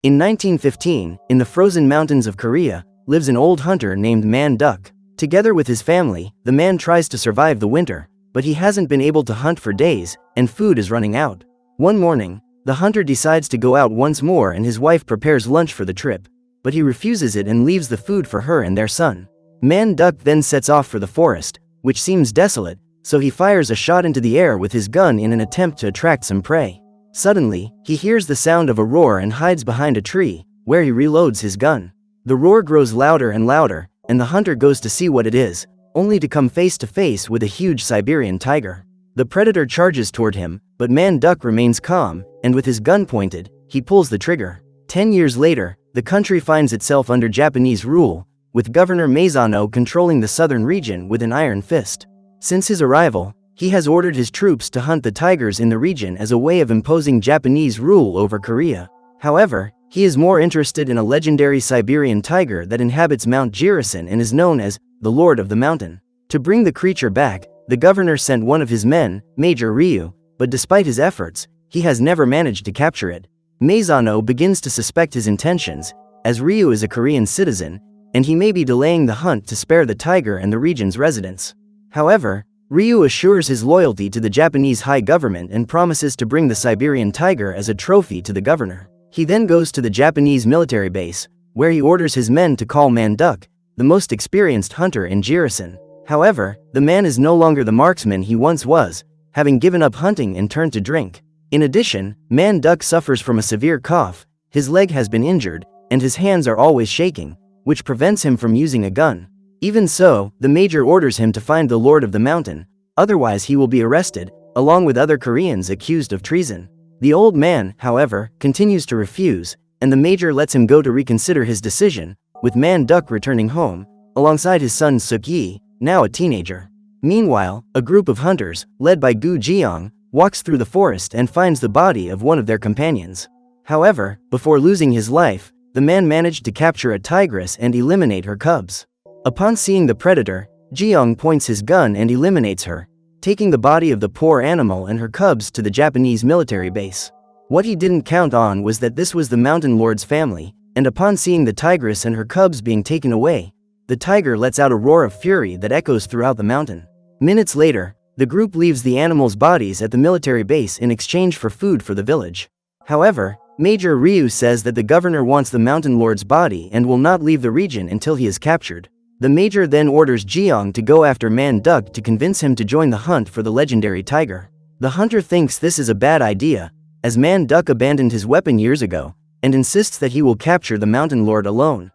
In 1915, in the frozen mountains of Korea, lives an old hunter named Man Duck. Together with his family, the man tries to survive the winter, but he hasn't been able to hunt for days, and food is running out. One morning, the hunter decides to go out once more and his wife prepares lunch for the trip, but he refuses it and leaves the food for her and their son. Man Duck then sets off for the forest, which seems desolate, so he fires a shot into the air with his gun in an attempt to attract some prey. Suddenly, he hears the sound of a roar and hides behind a tree, where he reloads his gun. The roar grows louder and louder, and the hunter goes to see what it is, only to come face to face with a huge Siberian tiger. The predator charges toward him, but Man Duck remains calm, and with his gun pointed, he pulls the trigger. 10 years later, the country finds itself under Japanese rule, with Governor Maizano controlling the southern region with an iron fist. Since his arrival, he has ordered his troops to hunt the tigers in the region as a way of imposing Japanese rule over Korea. However, he is more interested in a legendary Siberian tiger that inhabits Mount Jirisan and is known as the Lord of the Mountain. To bring the creature back, the governor sent one of his men, Major Ryu, but despite his efforts, he has never managed to capture it. Maizano begins to suspect his intentions, as Ryu is a Korean citizen, and he may be delaying the hunt to spare the tiger and the region's residents. However, Ryu assures his loyalty to the Japanese high government and promises to bring the Siberian tiger as a trophy to the governor. He then goes to the Japanese military base, where he orders his men to call Man Duck, the most experienced hunter in Jirisan. However, the man is no longer the marksman he once was, having given up hunting and turned to drink. In addition, Man Duck suffers from a severe cough, his leg has been injured, and his hands are always shaking, which prevents him from using a gun. Even so, the major orders him to find the Lord of the Mountain, otherwise he will be arrested, along with other Koreans accused of treason. The old man, however, continues to refuse, and the major lets him go to reconsider his decision, with Man Duck returning home, alongside his son Suk-yi, now a teenager. Meanwhile, a group of hunters, led by Gu Jiang, walks through the forest and finds the body of one of their companions. However, before losing his life, the man managed to capture a tigress and eliminate her cubs. Upon seeing the predator, Jiang points his gun and eliminates her, taking the body of the poor animal and her cubs to the Japanese military base. What he didn't count on was that this was the mountain lord's family, and upon seeing the tigress and her cubs being taken away, the tiger lets out a roar of fury that echoes throughout the mountain. Minutes later, the group leaves the animals' bodies at the military base in exchange for food for the village. However, Major Ryu says that the governor wants the mountain lord's body and will not leave the region until he is captured. The major then orders Jiang to go after Man Duck to convince him to join the hunt for the legendary tiger. The hunter thinks this is a bad idea, as Man Duck abandoned his weapon years ago, and insists that he will capture the mountain lord alone.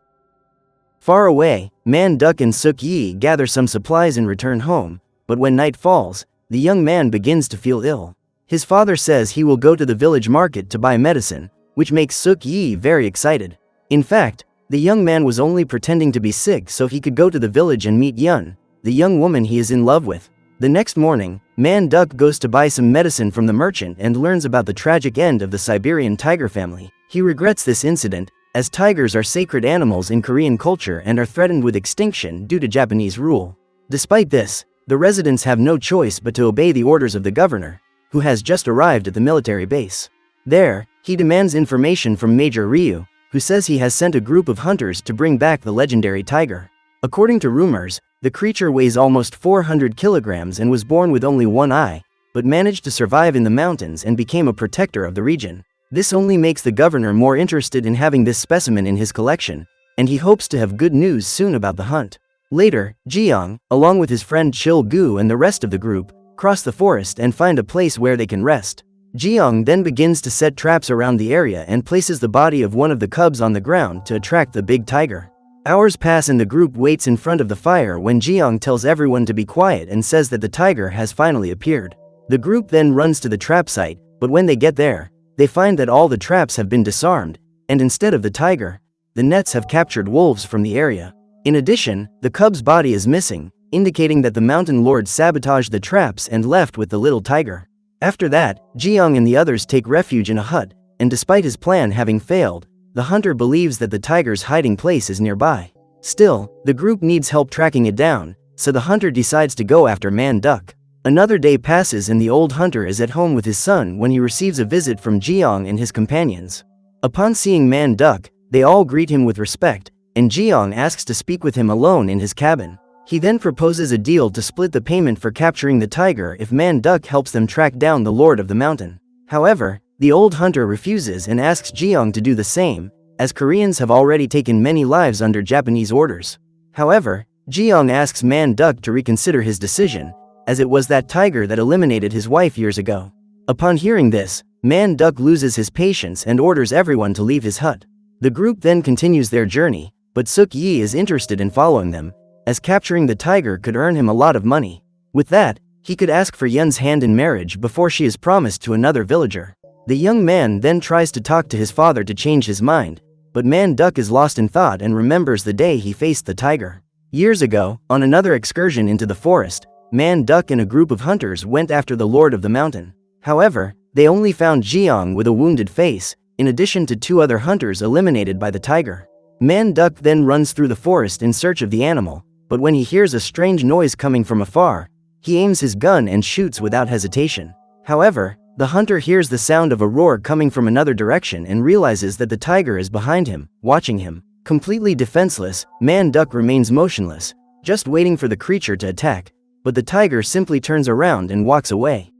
Far away, Man Duck and Suk-yi gather some supplies and return home, but when night falls, the young man begins to feel ill. His father says he will go to the village market to buy medicine, which makes Suk-yi very excited. In fact, the young man was only pretending to be sick so he could go to the village and meet Yun, the young woman he is in love with. The next morning, Man Duck goes to buy some medicine from the merchant and learns about the tragic end of the Siberian tiger family. He regrets this incident, as tigers are sacred animals in Korean culture and are threatened with extinction due to Japanese rule. Despite this, the residents have no choice but to obey the orders of the governor, who has just arrived at the military base. There, he demands information from Major Ryu, who says he has sent a group of hunters to bring back the legendary tiger. According to rumors, the creature weighs almost 400 kilograms and was born with only one eye, but managed to survive in the mountains and became a protector of the region. This only makes the governor more interested in having this specimen in his collection, and he hopes to have good news soon about the hunt. Later, Jiang, along with his friend Chil-gu and the rest of the group, cross the forest and find a place where they can rest. Jiang then begins to set traps around the area and places the body of one of the cubs on the ground to attract the big tiger. Hours pass and the group waits in front of the fire when Jiang tells everyone to be quiet and says that the tiger has finally appeared. The group then runs to the trap site, but when they get there, they find that all the traps have been disarmed, and instead of the tiger, the nets have captured wolves from the area. In addition, the cub's body is missing, indicating that the mountain lord sabotaged the traps and left with the little tiger. After that, Jiang and the others take refuge in a hut, and despite his plan having failed, the hunter believes that the tiger's hiding place is nearby. Still, the group needs help tracking it down, so the hunter decides to go after Man Duck. Another day passes and the old hunter is at home with his son when he receives a visit from Jiang and his companions. Upon seeing Man Duck, they all greet him with respect, and Jiang asks to speak with him alone in his cabin. He then proposes a deal to split the payment for capturing the tiger if Man Duck helps them track down the Lord of the Mountain. However, the old hunter refuses and asks Jiang to do the same, as Koreans have already taken many lives under Japanese orders. However, Jiang asks Man Duck to reconsider his decision, as it was that tiger that eliminated his wife years ago. Upon hearing this, Man Duck loses his patience and orders everyone to leave his hut. The group then continues their journey, but Suk Yi is interested in following them, as capturing the tiger could earn him a lot of money. With that, he could ask for Yun's hand in marriage before she is promised to another villager. The young man then tries to talk to his father to change his mind, but Man Duck is lost in thought and remembers the day he faced the tiger. Years ago, on another excursion into the forest, Man Duck and a group of hunters went after the Lord of the Mountain. However, they only found Jiang with a wounded face, in addition to 2 other hunters eliminated by the tiger. Man Duck then runs through the forest in search of the animal, but when he hears a strange noise coming from afar, he aims his gun and shoots without hesitation. However, the hunter hears the sound of a roar coming from another direction and realizes that the tiger is behind him, watching him. Completely defenseless, Man Duck remains motionless, just waiting for the creature to attack, but the tiger simply turns around and walks away.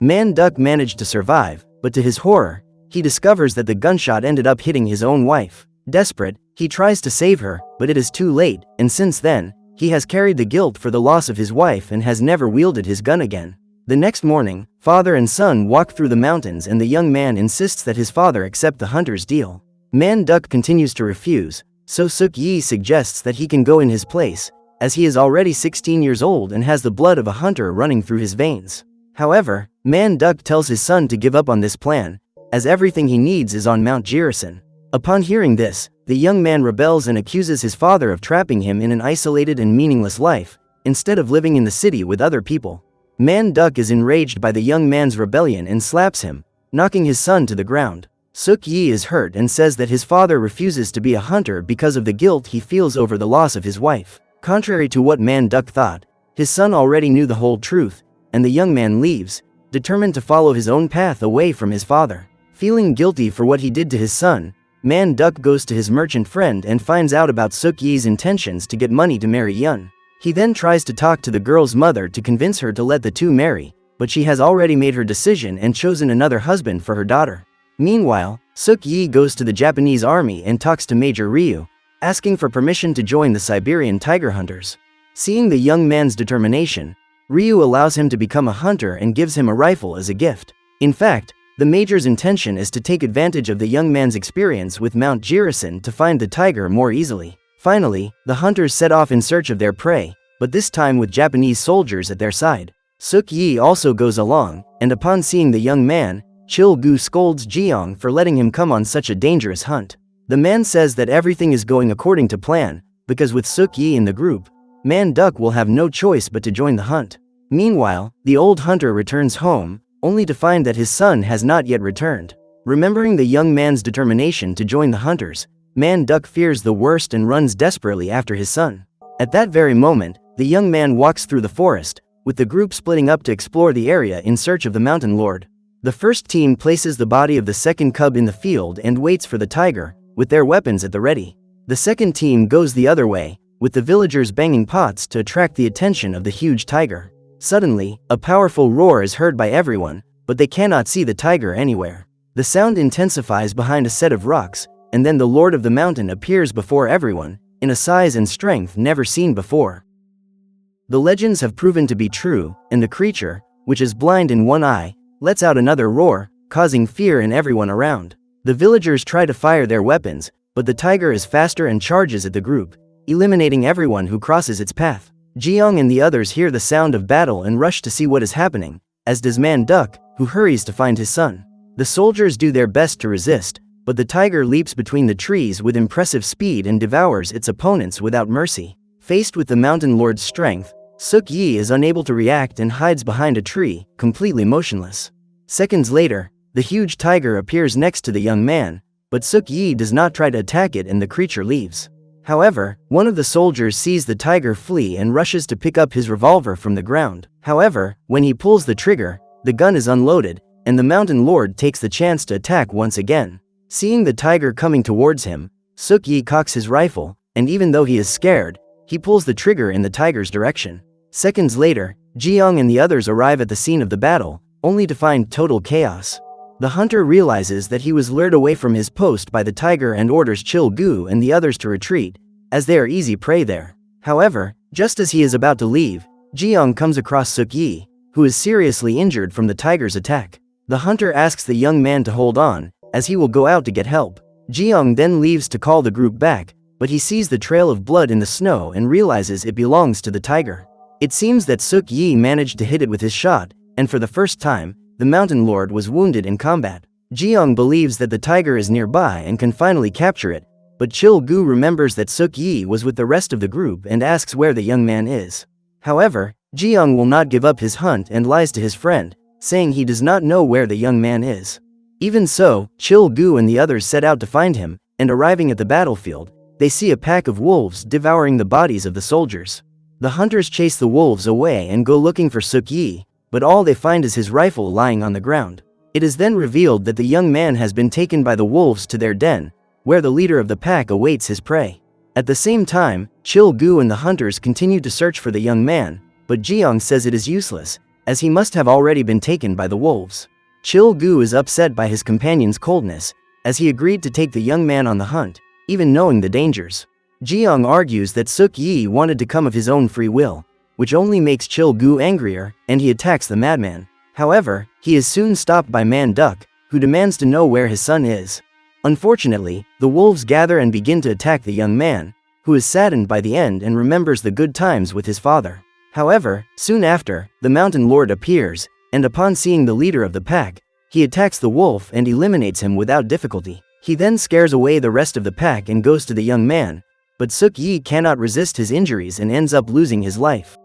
Man Duck managed to survive, but to his horror, he discovers that the gunshot ended up hitting his own wife. Desperate, he tries to save her, but it is too late, and since then, he has carried the guilt for the loss of his wife and has never wielded his gun again. The next morning, father and son walk through the mountains and the young man insists that his father accept the hunter's deal. Man Duck continues to refuse, so Suk Yi suggests that he can go in his place, as he is already 16 years old and has the blood of a hunter running through his veins. However, Man Duck tells his son to give up on this plan, as everything he needs is on Mount Jirisan. Upon hearing this, the young man rebels and accuses his father of trapping him in an isolated and meaningless life, instead of living in the city with other people. Man Duck is enraged by the young man's rebellion and slaps him, knocking his son to the ground. Suk Yi is hurt and says that his father refuses to be a hunter because of the guilt he feels over the loss of his wife. Contrary to what Man Duck thought, his son already knew the whole truth, and the young man leaves, determined to follow his own path away from his father. Feeling guilty for what he did to his son, Man Duck goes to his merchant friend and finds out about Suk Yi's intentions to get money to marry Yun. He then tries to talk to the girl's mother to convince her to let the two marry, but she has already made her decision and chosen another husband for her daughter. Meanwhile, Suk Yi goes to the Japanese army and talks to Major Ryu, asking for permission to join the Siberian tiger hunters. Seeing the young man's determination, Ryu allows him to become a hunter and gives him a rifle as a gift. In fact, the Major's intention is to take advantage of the young man's experience with Mount Jirisan to find the tiger more easily. Finally, the hunters set off in search of their prey, but this time with Japanese soldiers at their side. Suk Yi also goes along, and upon seeing the young man, Chil-gu scolds Jiang for letting him come on such a dangerous hunt. The man says that everything is going according to plan, because with Suk Yi in the group, Man Duck will have no choice but to join the hunt. Meanwhile, the old hunter returns home, only to find that his son has not yet returned. Remembering the young man's determination to join the hunters, Man Duck fears the worst and runs desperately after his son. At that very moment, the young man walks through the forest, with the group splitting up to explore the area in search of the mountain lord. The first team places the body of the second cub in the field and waits for the tiger, with their weapons at the ready. The second team goes the other way, with the villagers banging pots to attract the attention of the huge tiger. Suddenly, a powerful roar is heard by everyone, but they cannot see the tiger anywhere. The sound intensifies behind a set of rocks, and then the Lord of the Mountain appears before everyone, in a size and strength never seen before. The legends have proven to be true, and the creature, which is blind in one eye, lets out another roar, causing fear in everyone around. The villagers try to fire their weapons, but the tiger is faster and charges at the group, eliminating everyone who crosses its path. Jiang and the others hear the sound of battle and rush to see what is happening, as does Man Duck, who hurries to find his son. The soldiers do their best to resist, but the tiger leaps between the trees with impressive speed and devours its opponents without mercy. Faced with the mountain lord's strength, Suk Yi is unable to react and hides behind a tree, completely motionless. Seconds later, the huge tiger appears next to the young man, but Suk Yi does not try to attack it and the creature leaves. However, one of the soldiers sees the tiger flee and rushes to pick up his revolver from the ground. However, when he pulls the trigger, the gun is unloaded, and the mountain lord takes the chance to attack once again. Seeing the tiger coming towards him, Suk-yi cocks his rifle, and even though he is scared, he pulls the trigger in the tiger's direction. Seconds later, Ji-young and the others arrive at the scene of the battle, only to find total chaos. The hunter realizes that he was lured away from his post by the tiger and orders Chil-gu and the others to retreat, as they are easy prey there. However, just as he is about to leave, Ji-young comes across Suk-yi, who is seriously injured from the tiger's attack. The hunter asks the young man to hold on, as he will go out to get help. Ji-young then leaves to call the group back, but he sees the trail of blood in the snow and realizes it belongs to the tiger. It seems that Suk-yi managed to hit it with his shot, and for the first time, the mountain lord was wounded in combat. Ji-young believes that the tiger is nearby and can finally capture it, but Chil-gu remembers that Suk-yi was with the rest of the group and asks where the young man is. However, Ji-young will not give up his hunt and lies to his friend, saying he does not know where the young man is. Even so, Chil-gu and the others set out to find him, and arriving at the battlefield, they see a pack of wolves devouring the bodies of the soldiers. The hunters chase the wolves away and go looking for Suk-yi, but all they find is his rifle lying on the ground. It is then revealed that the young man has been taken by the wolves to their den, where the leader of the pack awaits his prey. At the same time, Chil-gu and the hunters continue to search for the young man, but Ji-young says it is useless, as he must have already been taken by the wolves. Chil-gu is upset by his companion's coldness, as he agreed to take the young man on the hunt, even knowing the dangers. Ji-young argues that Suk-yi wanted to come of his own free will, which only makes Chil-gu angrier, and he attacks the madman. However, he is soon stopped by Man-duck, who demands to know where his son is. Unfortunately, the wolves gather and begin to attack the young man, who is saddened by the end and remembers the good times with his father. However, soon after, the mountain lord appears, and upon seeing the leader of the pack, he attacks the wolf and eliminates him without difficulty. He then scares away the rest of the pack and goes to the young man, but Suk-yi cannot resist his injuries and ends up losing his life.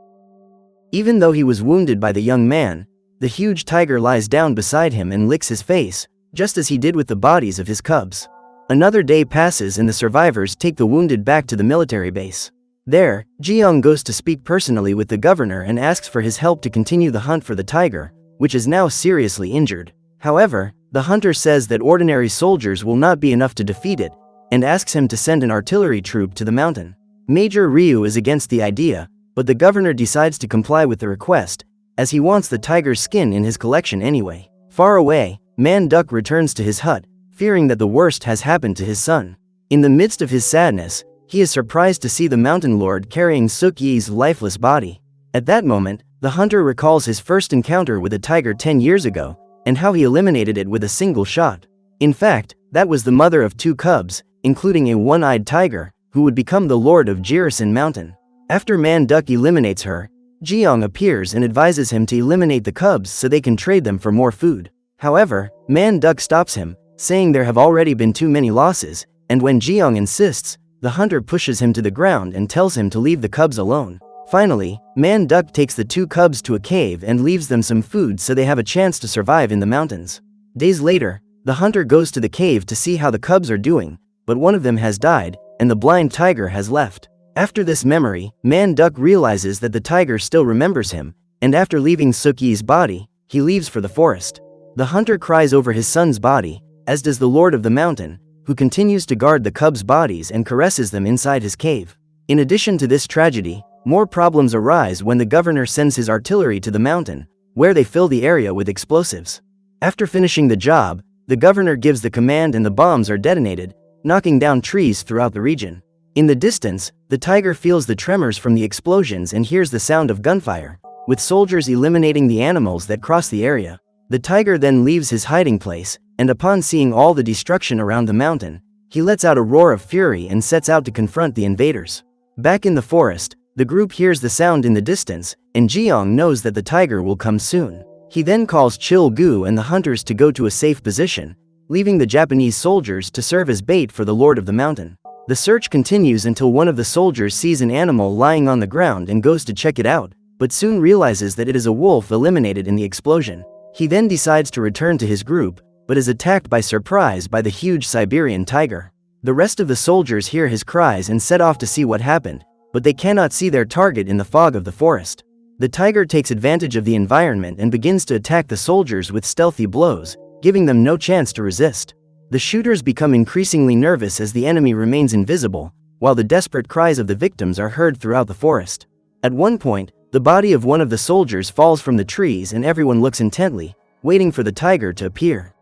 Even though he was wounded by the young man, the huge tiger lies down beside him and licks his face, just as he did with the bodies of his cubs. Another day passes and the survivors take the wounded back to the military base. There, Ji-young goes to speak personally with the governor and asks for his help to continue the hunt for the tiger, which is now seriously injured. However, the hunter says that ordinary soldiers will not be enough to defeat it, and asks him to send an artillery troop to the mountain. Major Ryu is against the idea, but the governor decides to comply with the request, as he wants the tiger's skin in his collection anyway. Far away, Man-duck returns to his hut, fearing that the worst has happened to his son. In the midst of his sadness, he is surprised to see the mountain lord carrying Suk-yi's lifeless body. At that moment, the hunter recalls his first encounter with a tiger 10 years ago, and how he eliminated it with a single shot. In fact, that was the mother of 2 cubs, including a one-eyed tiger, who would become the lord of Jirisan Mountain. After Man-duck eliminates her, Ji-young appears and advises him to eliminate the cubs so they can trade them for more food. However, Man-duck stops him, saying there have already been too many losses, and when Ji-young insists, the hunter pushes him to the ground and tells him to leave the cubs alone. Finally, Man-duck takes the 2 cubs to a cave and leaves them some food so they have a chance to survive in the mountains. Days later, the hunter goes to the cave to see how the cubs are doing, but one of them has died, and the blind tiger has left. After this memory, Man-duck realizes that the tiger still remembers him, and after leaving Suk-yi's body, he leaves for the forest. The hunter cries over his son's body, as does the lord of the mountain, who continues to guard the cubs' bodies and caresses them inside his cave. In addition to this tragedy, more problems arise when the governor sends his artillery to the mountain, where they fill the area with explosives. After finishing the job, the governor gives the command and the bombs are detonated, knocking down trees throughout the region. In the distance, the tiger feels the tremors from the explosions and hears the sound of gunfire, with soldiers eliminating the animals that cross the area. The tiger then leaves his hiding place, and upon seeing all the destruction around the mountain, he lets out a roar of fury and sets out to confront the invaders. Back in the forest, the group hears the sound in the distance, and Ji-young knows that the tiger will come soon. He then calls Chil-gu and the hunters to go to a safe position, leaving the Japanese soldiers to serve as bait for the lord of the mountain. The search continues until one of the soldiers sees an animal lying on the ground and goes to check it out, but soon realizes that it is a wolf eliminated in the explosion. He then decides to return to his group, but is attacked by surprise by the huge Siberian tiger. The rest of the soldiers hear his cries and set off to see what happened, but they cannot see their target in the fog of the forest. The tiger takes advantage of the environment and begins to attack the soldiers with stealthy blows, giving them no chance to resist. The shooters become increasingly nervous as the enemy remains invisible, while the desperate cries of the victims are heard throughout the forest. At one point, the body of one of the soldiers falls from the trees and everyone looks intently, waiting for the tiger to appear.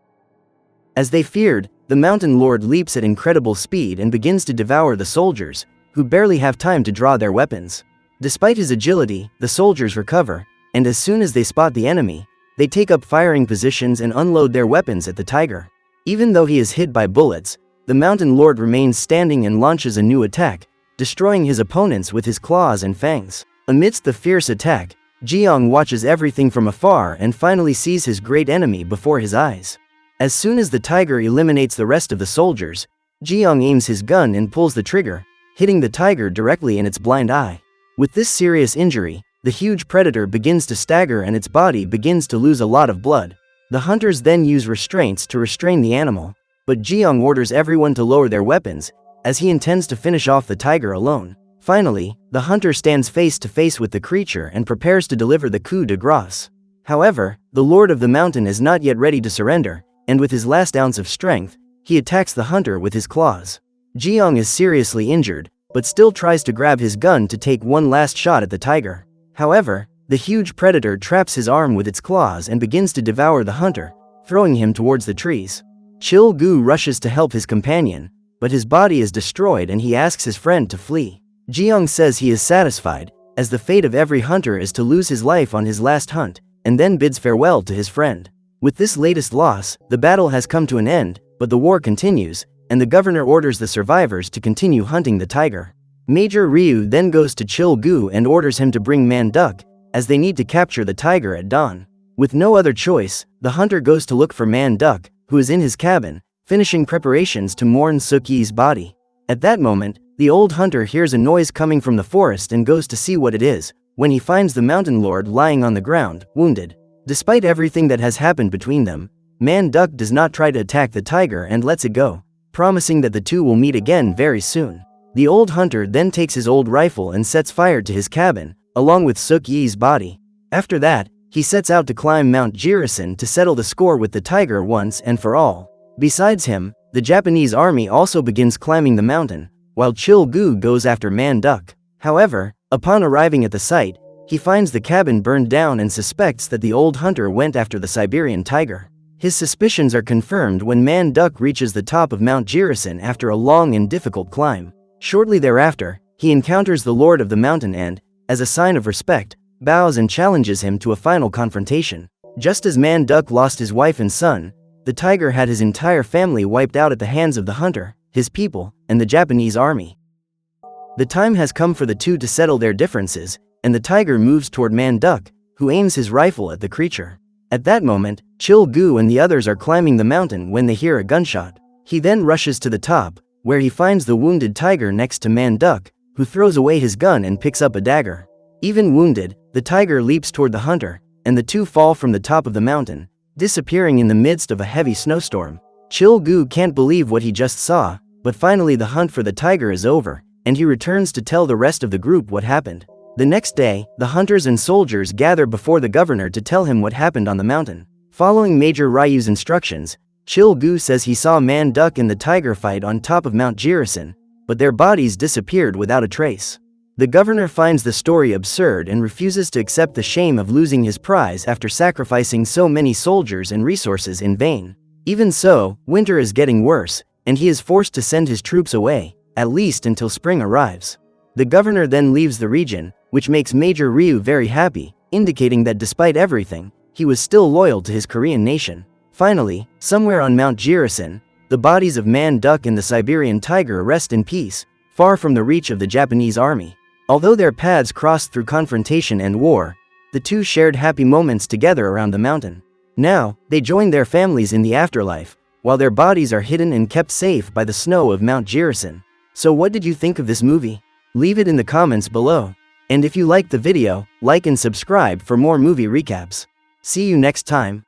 As they feared, the mountain lord leaps at incredible speed and begins to devour the soldiers, who barely have time to draw their weapons. Despite his agility, the soldiers recover, and as soon as they spot the enemy, they take up firing positions and unload their weapons at the tiger. Even though he is hit by bullets, the mountain lord remains standing and launches a new attack, destroying his opponents with his claws and fangs. Amidst the fierce attack, Jiang watches everything from afar and finally sees his great enemy before his eyes. As soon as the tiger eliminates the rest of the soldiers, Jiang aims his gun and pulls the trigger, hitting the tiger directly in its blind eye. With this serious injury, the huge predator begins to stagger and its body begins to lose a lot of blood. The hunters then use restraints to restrain the animal, but Jiang orders everyone to lower their weapons, as he intends to finish off the tiger alone. Finally, the hunter stands face to face with the creature and prepares to deliver the coup de grace. However, the lord of the mountain is not yet ready to surrender, and with his last ounce of strength, he attacks the hunter with his claws. Jiang is seriously injured, but still tries to grab his gun to take one last shot at the tiger. However, the huge predator traps his arm with its claws and begins to devour the hunter, throwing him towards the trees. Chil Gu rushes to help his companion, but his body is destroyed and he asks his friend to flee. Jiang says he is satisfied, as the fate of every hunter is to lose his life on his last hunt, and then bids farewell to his friend. With this latest loss, the battle has come to an end, but the war continues, and the governor orders the survivors to continue hunting the tiger. Major Ryu then goes to Chil Gu and orders him to bring Man Duck, as they need to capture the tiger at dawn. With no other choice, the hunter goes to look for Man Duck, who is in his cabin, finishing preparations to mourn Suk-yi's body. At that moment, the old hunter hears a noise coming from the forest and goes to see what it is, when he finds the mountain lord lying on the ground, wounded. Despite everything that has happened between them, Man Duck does not try to attack the tiger and lets it go, promising that the two will meet again very soon. The old hunter then takes his old rifle and sets fire to his cabin, along with Suk-yi's body. After that, he sets out to climb Mount Jirisan to settle the score with the tiger once and for all. Besides him, the Japanese army also begins climbing the mountain, while Chil Gu goes after Man Duck. However, upon arriving at the site, he finds the cabin burned down and suspects that the old hunter went after the Siberian tiger. His suspicions are confirmed when Man Duck reaches the top of Mount Jirisan after a long and difficult climb. Shortly thereafter, he encounters the lord of the mountain and, as a sign of respect, bows and challenges him to a final confrontation. Just as Man Duck lost his wife and son, the tiger had his entire family wiped out at the hands of the hunter, his people, and the Japanese army. The time has come for the two to settle their differences, and the tiger moves toward Man Duck, who aims his rifle at the creature. At that moment, Chil Gu and the others are climbing the mountain when they hear a gunshot. He then rushes to the top, where he finds the wounded tiger next to Man Duck, who throws away his gun and picks up a dagger. Even wounded, the tiger leaps toward the hunter, and the two fall from the top of the mountain, disappearing in the midst of a heavy snowstorm. Chil Gu can't believe what he just saw, but finally the hunt for the tiger is over, and he returns to tell the rest of the group what happened. The next day, the hunters and soldiers gather before the governor to tell him what happened on the mountain. Following Major Ryu's instructions, Chil Gu says he saw Man Duck and the tiger fight on top of Mount Jirisan, but their bodies disappeared without a trace. The governor finds the story absurd and refuses to accept the shame of losing his prize after sacrificing so many soldiers and resources in vain. Even so, winter is getting worse, and he is forced to send his troops away, at least until spring arrives. The governor then leaves the region, which makes Major Ryu very happy, indicating that despite everything, he was still loyal to his Korean nation. Finally, somewhere on Mount Jirisan, the bodies of Man Duck and the Siberian tiger rest in peace, far from the reach of the Japanese army. Although their paths crossed through confrontation and war, the two shared happy moments together around the mountain. Now, they join their families in the afterlife, while their bodies are hidden and kept safe by the snow of Mount Jirisan. So what did you think of this movie? Leave it in the comments below. And if you liked the video, like and subscribe for more movie recaps. See you next time.